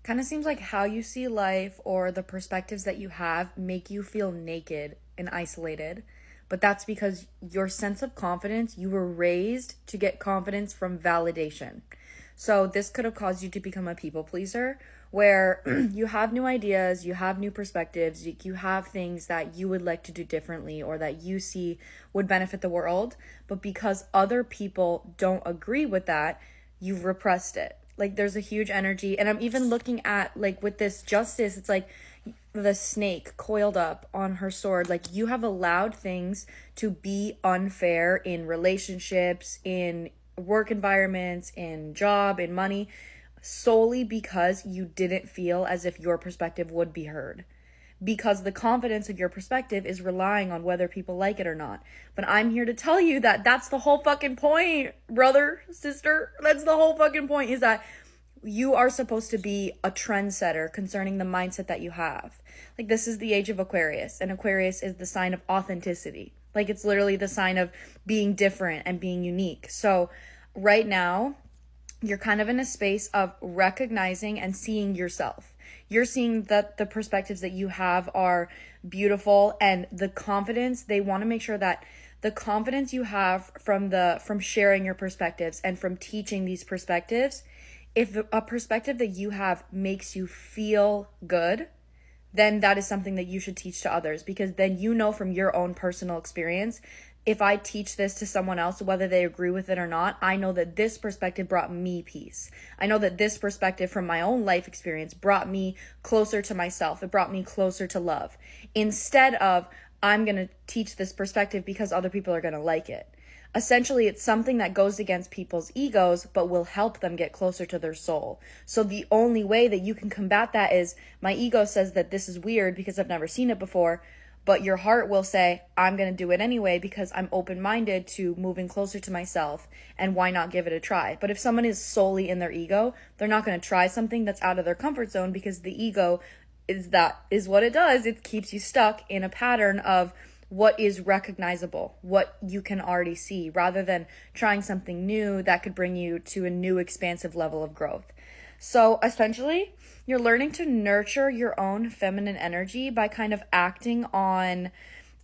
Kind of seems like how you see life or the perspectives that you have make you feel naked and isolated. But that's because your sense of confidence, you were raised to get confidence from validation. So this could have caused you to become a people pleaser where you have new ideas, you have new perspectives, you have things that you would like to do differently or that you see would benefit the world. But because other people don't agree with that, you've repressed it. Like there's a huge energy. And I'm even looking at like with this justice, it's like the snake coiled up on her sword. Like you have allowed things to be unfair in relationships, in work environments, in job, in money, solely because you didn't feel as if your perspective would be heard. Because the confidence of your perspective is relying on whether people like it or not. But I'm here to tell you that that's the whole fucking point, brother, sister. That's the whole fucking point, is that you are supposed to be a trendsetter concerning the mindset that you have. Like this is the age of Aquarius, and Aquarius is the sign of authenticity. Like it's literally the sign of being different and being unique. So right now, you're kind of in a space of recognizing and seeing yourself. You're seeing that the perspectives that you have are beautiful, and the confidence, they want to make sure that the confidence you have from sharing your perspectives and from teaching these perspectives, if a perspective that you have makes you feel good, then that is something that you should teach to others, because then you know from your own personal experience, if I teach this to someone else, whether they agree with it or not, I know that this perspective brought me peace. I know that this perspective from my own life experience brought me closer to myself. It brought me closer to love. Instead of, I'm going to teach this perspective because other people are going to like it. Essentially, it's something that goes against people's egos, but will help them get closer to their soul. So the only way that you can combat that is, my ego says that this is weird because I've never seen it before, but your heart will say, I'm going to do it anyway because I'm open-minded to moving closer to myself, and why not give it a try? But if someone is solely in their ego, they're not going to try something that's out of their comfort zone, because the ego is what it does. It keeps you stuck in a pattern of what is recognizable, what you can already see, rather than trying something new that could bring you to a new expansive level of growth. So essentially, you're learning to nurture your own feminine energy by kind of acting on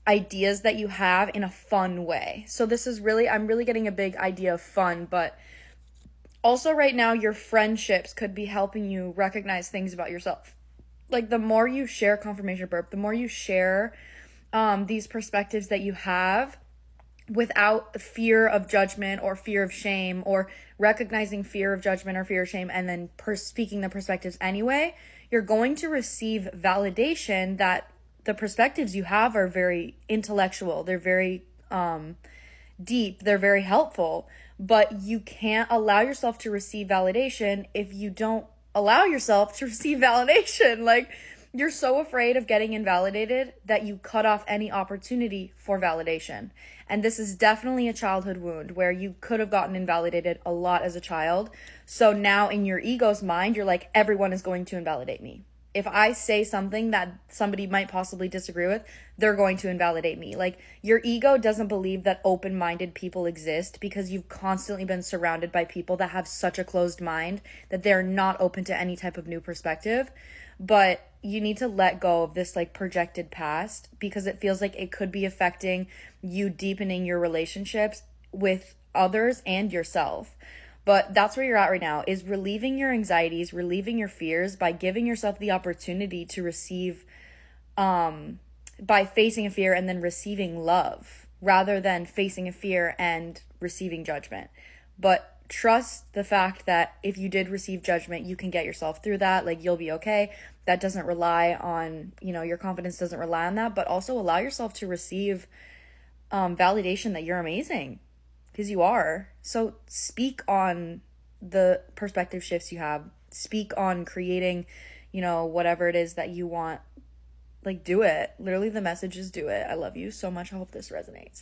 ideas that you have in a fun way. So this is really, I'm really getting a big idea of fun, but also right now your friendships could be helping you recognize things about yourself. Like the more you share, confirmation burp, the more you share these perspectives that you have without fear of judgment or fear of shame, or recognizing fear of judgment or fear of shame and then speaking the perspectives anyway, you're going to receive validation that the perspectives you have are very intellectual, they're very deep, they're very helpful, but you can't allow yourself to receive validation if you don't allow yourself to receive validation. Like, you're so afraid of getting invalidated that you cut off any opportunity for validation. And this is definitely a childhood wound where you could have gotten invalidated a lot as a child. So now in your ego's mind, you're like, everyone is going to invalidate me. If I say something that somebody might possibly disagree with, they're going to invalidate me. Like, your ego doesn't believe that open-minded people exist because you've constantly been surrounded by people that have such a closed mind that they're not open to any type of new perspective. But you need to let go of this like projected past, because it feels like it could be affecting you deepening your relationships with others and yourself. But that's where you're at right now, is relieving your anxieties, relieving your fears by giving yourself the opportunity to receive, by facing a fear and then receiving love, rather than facing a fear and receiving judgment. But trust the fact that if you did receive judgment, you can get yourself through that. Like, you'll be okay. That doesn't rely on, your confidence doesn't rely on that, but also allow yourself to receive validation that you're amazing, because you are. So speak on the perspective shifts you have. Speak on creating, whatever it is that you want. Like, do it. Literally, the message is do it. I love you so much. I hope this resonates.